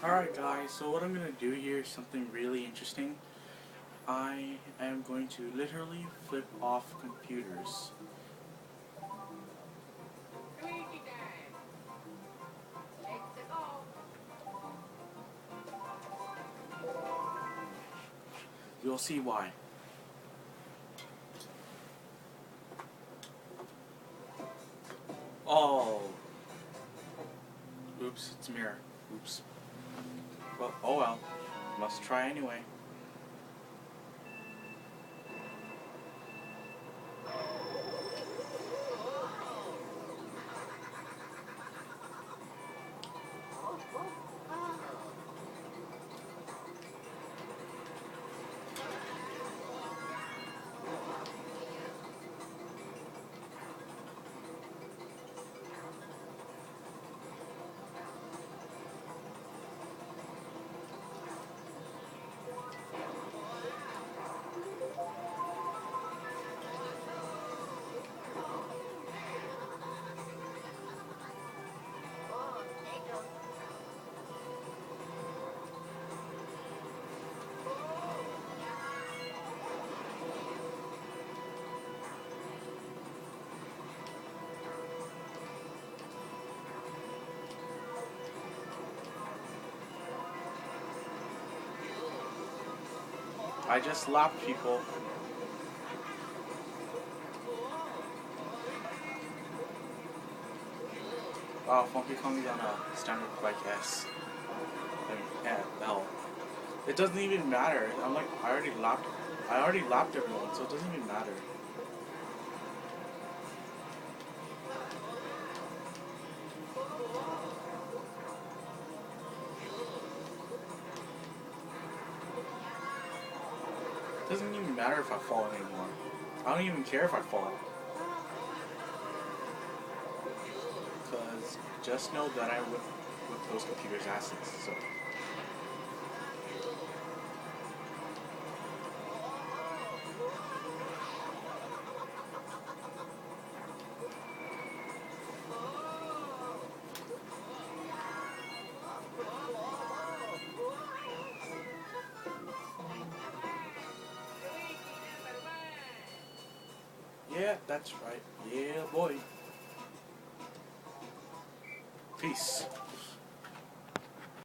Alright guys, so what I'm going to do here is something really interesting. I am going to literally flip off computers. You'll see why. Oh. Oops, it's a mirror. Oops. Well, oh well. Must try anyway. I just lapped people. Wow, Funky Kong is on a standard bike S. I mean, yeah, hell. It doesn't even matter. I'm like, I already lapped everyone, so it doesn't even matter. It doesn't even matter if I fall anymore. I don't even care if I fall. Because just know that I whip those computers' asses, so. Yeah, that's right. Yeah, boy. Peace.